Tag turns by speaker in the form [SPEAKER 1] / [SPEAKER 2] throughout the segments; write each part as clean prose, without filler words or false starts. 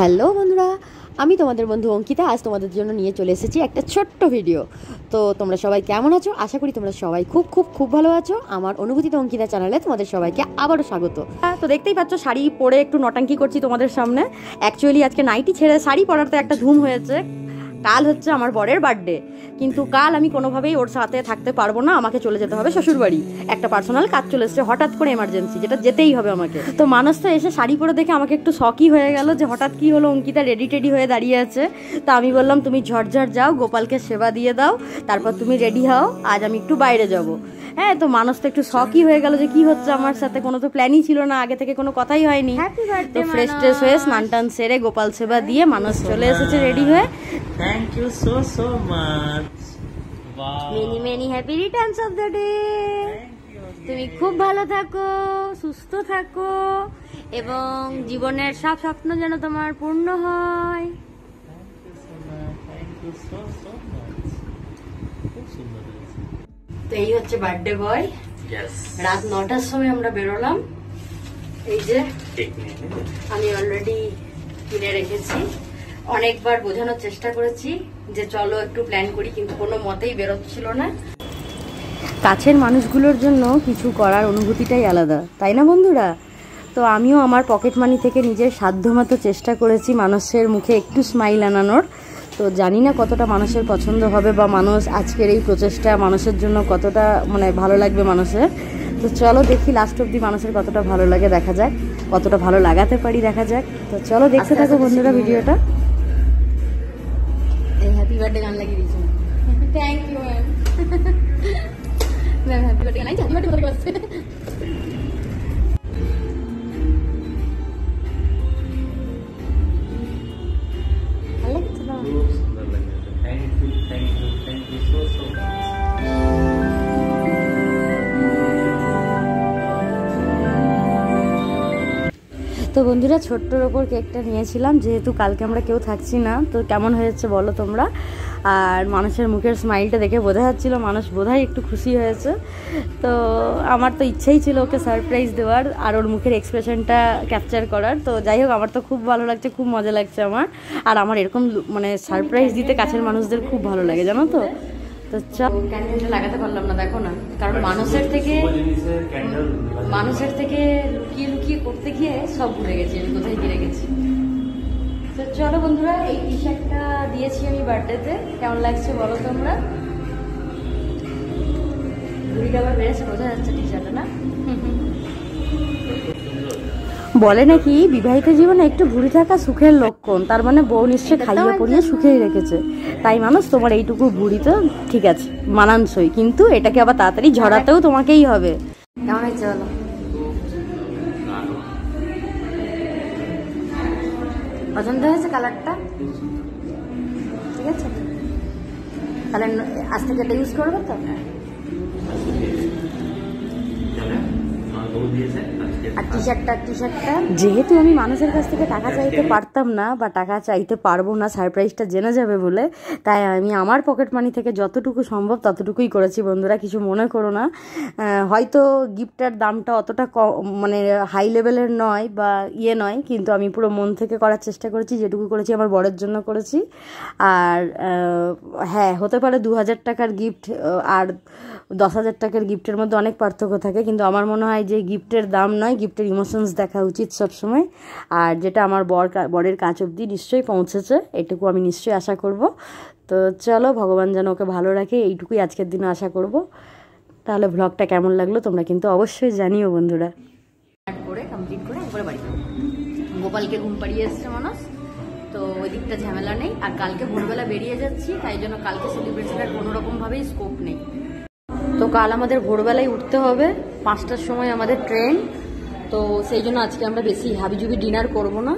[SPEAKER 1] Hello বন্ধুরা, আমি তোমাদের বন্ধু অঙ্কিতা। আজ তোমাদের জন্য নিয়ে চলে এসেছি একটা ছোট্ট ভিডিও। তো তোমরা সবাই কেমন আছো? আশা করি তোমরা সবাই খুব খুব খুব ভালো আছো। আমার অনুভূতিতে অঙ্কিতা চ্যানেলে তোমাদের সবাইকে আবারও স্বাগত। তো দেখতেই পাচ্ছ, শাড়ি পরে একটু নটাঙ্কি করছি তোমাদের সামনে। অ্যাকচুয়ালি আজকে নাইটি ছেড়ে শাড়ি পরার তো একটা ধুম হয়েছে। কাল হচ্ছে আমার বরের বার্থডে, কিন্তু কাল আমি কোনোভাবেই ওর সাথে থাকতে পারবো না। আমাকে চলে যেতে হবে শ্বশুরবাড়ি। একটা পার্সোনাল কাজ চলে এসেছে হঠাৎ করে, এমার্জেন্সি, যেটা যেতেই হবে আমাকে। তো মানুষ তো এসে শাড়ি পরে দেখে আমাকে একটু শকই হয়ে গেল যে হঠাৎ কি হলো, অঙ্কিতা রেডি টেডি হয়ে দাঁড়িয়ে আছে। তো আমি বললাম, তুমি ঝটঝট যাও, গোপালকে সেবা দিয়ে দাও, তারপর তুমি রেডি হও, আজ আমি একটু বাইরে যাব। হ্যাঁ, তো মানুষ তো একটু শকই হয়ে গেল যে কি হচ্ছে আমার সাথে। কোনো তো প্ল্যানই ছিল না, আগে থেকে কোনো কথাই হয়নি। তো ফ্রেশ ট্রেশ হয়ে স্নান টান সেরে গোপাল সেবা দিয়ে মানুষ চলে এসেছে রেডি হয়ে।
[SPEAKER 2] Thank you so much. Wow.
[SPEAKER 1] Many happy returns of the day. তুমি খুব ভালো থাকো, সুস্থ থাকো এবং জীবনের সব স্বপ্ন যেন তোমার পূর্ণ হয়।
[SPEAKER 2] Thank you so much. খুব সুন্দর হয়েছে।
[SPEAKER 1] তো এই হচ্ছে বার্থডে বয়।
[SPEAKER 2] Yes.
[SPEAKER 1] রাত 9টার সময় আমরা বেরোলাম। এই যে
[SPEAKER 2] কেক নিয়ে
[SPEAKER 1] আমি অলরেডি কিনে রেখেছি। অনেকবার বোঝানোর চেষ্টা করেছি যে চলো একটু প্ল্যান করি, কিন্তু কোনো মতেই বেরোচ্ছিল না। কাছের মানুষগুলোর জন্য কিছু করার অনুভূতিটাই আলাদা, তাই না বন্ধুরা? তো আমিও আমার পকেট মানি থেকে নিজের সাধ্যমতো চেষ্টা করেছি মানুষের মুখে একটু স্মাইল আনানোর। তো জানি না কতটা মানুষের পছন্দ হবে, বা মানুষ আজকের এই প্রচেষ্টা মানুষের জন্য কতটা ভালো লাগবে মানুষের। তো চলো দেখি লাস্ট অব্দি মানুষের কতটা ভালো লাগে, দেখা যাক কতটা ভালো লাগাতে পারি, দেখা যাক। তো চলো দেখতে থাকো বন্ধুরা ভিডিওটা। হ্যাপি বার্থডে গান লাগিয়ে দিয়েছি। Thank you ma'am. Ma'am happy birthday গান, হ্যাপি বার্থডে বলে গেছে। ভালো লাগছে না?
[SPEAKER 2] খুব সুন্দর লাগে। Thank you so much.
[SPEAKER 1] তো বন্ধুরা, ছোট্টর ওপর কেকটা নিয়েছিলাম, যেহেতু কালকে আমরা কেউ থাকছি না। তো কেমন হয়েছে বলো তোমরা? আর মানুষের মুখের স্মাইলটা দেখে বোঝা যাচ্ছিলো মানুষ বোধহয় একটু খুশি হয়েছে। তো আমার তো ইচ্ছেই ছিল ওকে সারপ্রাইজ দেওয়ার আর ওর মুখের এক্সপ্রেশনটা ক্যাপচার করার। তো যাই হোক, আমার তো খুব ভালো লাগছে, খুব মজা লাগছে আমার। আর আমার এরকম সারপ্রাইজ দিতে কাছের মানুষদের খুব ভালো লাগে, জানো তো। তো ক্যান্ডেলটা লাগাতে পারলাম না, দেখো না, কারণ মানুষের থেকে লুকিয়ে লুকিয়ে করতে গিয়ে সব ভুলে গেছি আমি কোথায় গিয়ে রেখেছি। তো চলো বন্ধুরা, এই টি শার্টটা দিয়েছি আমি বার্থডেতে, কেমন লাগছে বলো তোমরা? ঘুড়িটা আবার বেড়েছে, বোঝা যাচ্ছে টি শার্টে না? বলে নাকি বিবাহিত জীবনে একটু ভুঁড়ি থাকা সুখের লক্ষণ, তার মানে বউ নিশ্চয় খাইয়ে পরিয়ে সুখেই রেখেছে। তাই মানুষ, তোমার এইটুকু ভুঁড়ি তো ঠিক আছে, মানানসই, কিন্তু এটাকে আবার তাড়াতাড়ি ঝরাতেও তোমাকেই হবে। কেমন হয়েছে বলো? পছন্দ হয়েছে কালারটা? ঠিক আছে, তাহলে আজ থেকে এটা ইউজ করবে তো? আর টি শার্টটা যেহেতু আমি মানুষের কাছ থেকে টাকা চাইতে পারতাম না বা টাকা চাইতে পারবো না, সারপ্রাইজটা জেনে যাবে বলে, তাই আমি আমার পকেট মানি থেকে যতটুকু সম্ভব ততটুকুই করেছি বন্ধুরা। কিছু মনে করো না। হয়তো গিফটের দামটা অতটা হাই লেভেলের নয় বা নয়, কিন্তু আমি পুরো মন থেকে করার চেষ্টা করেছি। যেটুকু করেছি আমার বরের জন্য করেছি। আর হ্যাঁ, হতে পারে 2000 টাকার গিফট আর 10,000 টাকার গিফটের মধ্যে অনেক পার্থক্য থাকে, কিন্তু আমার মনে হয় যে গিফটের দাম নয়, গিফটের ইমোশনস দেখা উচিত সবসময়। আর যেটা আমার বরের কাছ অবধি নিশ্চয়ই পৌঁছেছে, এটুকু আমি নিশ্চয়ই আশা করব। তো চলো, ভগবান যেন ওকে ভালো রাখে, এইটুকুই আজকের দিনে আশা করব। তাহলে ব্লগটা কেমন লাগলো তোমরা কিন্তু অবশ্যই জানিও বন্ধুরা। কমপ্লিট করে একবারে বাড়ি যাবো। গোপালকে ঘুম পাড়িয়ে এসছে মানুষ, তো ওই দিকটা ঝামেলা নেই। আর কালকে ভোরবেলা বেরিয়ে যাচ্ছি, তাই জন্য কালকে সেলিব্রেশনের কোনোরকমভাবেই স্কোপ নেই। তো কাল আমাদের ভোরবেলায় উঠতে হবে, 5টার সময় আমাদের ট্রেন। তো সেই জন্য আজকে আমরা বেশি হাবিজুবি ডিনার করব না।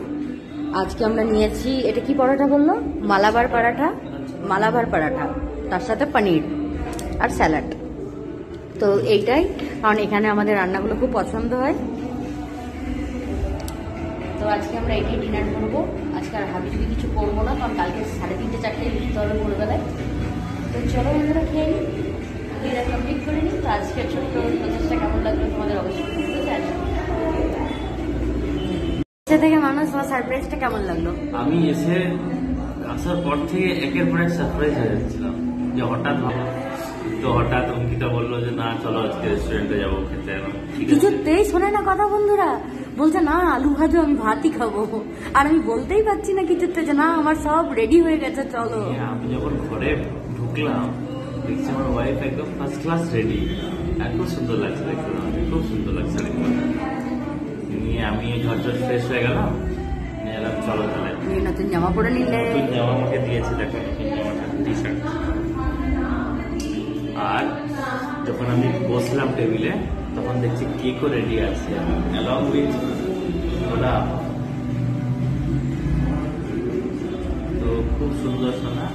[SPEAKER 1] আজকে আমরা নিয়েছি, এটা কি পরোটা বললো? মালাবার পরাঠা, তার সাথে পনির আর স্যালাড। তো এইটাই, কারণ এখানে আমাদের রান্নাগুলো খুব পছন্দ হয়। তো আজকে আমরা এটাই ডিনার করবো। আজকে আর হাবিজুবি কিছু করবো না, কারণ কালকে 3:30 4টায় উঠতে হবে ভোরবেলায়। তো চলো বন্ধুরা, খেয়ে নিই, ডিনার কমপ্লিট করে নিই। তো আজকের ছোট্ট প্রচেষ্টা কেমন লাগলো তোমাদের অবশ্যই জানাবে। থেকে মানুষ, তোমার সারপ্রাইজটা কেমন লাগলো?
[SPEAKER 2] আমি আসার পর থেকে একের পর এক সারপ্রাইজ হয়ে যাচ্ছিলাম, যে হঠাৎ অঙ্কিতা বললো যে না চলো আজকে রেস্টুরেন্টে যাবো খেতে।
[SPEAKER 1] কিছুতেই শোনে না কথা বন্ধুরা, বলছে না আলু ভাজো, আমি ভাতই খাবো। আর আমি বলতেই পারছি না কিছুতে যে না আমার সব রেডি হয়ে গেছে চলো।
[SPEAKER 2] আমি যখন ঘরে ঢুকলাম দেখছি আমার ওয়াইফ একদম ফার্স্ট ক্লাস রেডি, এত সুন্দর লাগছে দেখতে, খুব সুন্দর লাগছে। নিয়ে আমি ঝটঝট ফ্রেশ হয়ে গেলাম, নিয়ে এলাম চলো তাহলে।
[SPEAKER 1] নতুন জামা পরে নিলে?
[SPEAKER 2] নতুন জামা আমাকে দিয়েছে, দেখো নতুন জামাটা, টি শার্ট। আর যখন আমি বসলাম টেবিলে তখন দেখছি কেকও রেডি আছে, অ্যালং উইথ গোলাপ। তো খুব সুন্দর শোনা।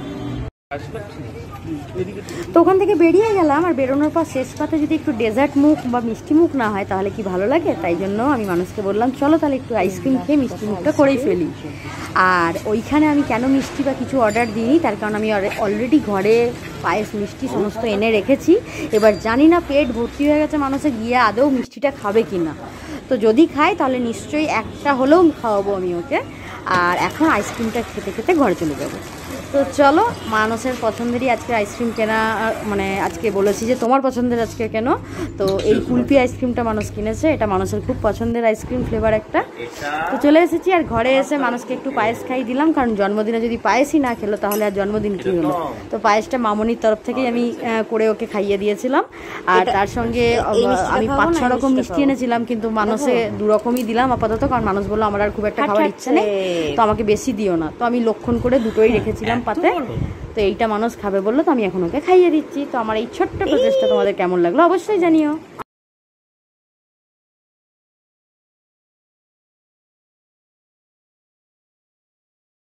[SPEAKER 1] তো ওখান থেকে বেরিয়ে গেলাম, আর বেরোনোর পর শেষ পাতে যদি একটু ডেজার্ট মুখ বা মিষ্টি মুখ না হয় তাহলে কি ভালো লাগে। তাই জন্য আমি মানুষকে বললাম চলো তাহলে একটু আইসক্রিম খেয়ে মিষ্টি মুখটা করেই ফেলি। আর ওইখানে আমি কেন মিষ্টি বা কিছু অর্ডার দিইনি, তার কারণ আমি অলরেডি ঘরে পায়েস মিষ্টি সমস্ত এনে রেখেছি। এবার জানি না পেট ভর্তি হয়ে গেছে মানুষে, গিয়ে আদৌ মিষ্টিটা খাবে কি না। তো যদি খায় তাহলে নিশ্চয়ই একটা হলেও খাওয়াবো আমি ওকে। আর এখন আইসক্রিমটা খেতে খেতে ঘরে চলে যাবো। তো চলো, মানুষের পছন্দেরই আজকে আইসক্রিম কেনা, মানে আজকে বলেছি যে তোমার পছন্দের আজকে কেন। তো এই কুলপি আইসক্রিমটা মানুষ কিনেছে, এটা মানুষের খুব পছন্দের আইসক্রিম ফ্লেভার একটা। তো চলে এসেছি, আর ঘরে এসে মানুষকে একটু পায়েস খাই দিলাম, কারণ জন্মদিনে যদি পায়েসই না খেলো তাহলে আর জন্মদিন কী হলো। তো পায়েসটা মামনির তরফ থেকেই আমি করে ওকে খাইয়ে দিয়েছিলাম। আর তার সঙ্গে আমি 5-6 রকম মিষ্টি এনেছিলাম, কিন্তু মানুষে 2 রকমই দিলাম আপাতত, কারণ মানুষ বললো আমার আর খুব একটা খাওয়ার ইচ্ছে নেই, তো আমাকে বেশি দিও না। তো আমি লক্ষণ করে 2টোই রেখেছিলাম পাতে। তো এইটা মানুষ খাবে বললো, তো আমি এখন ওকে খাইয়ে দিচ্ছি। তো আমার এই ছোট্ট প্রচেষ্টা তোমাদের কেমন লাগলো অবশ্যই জানিও।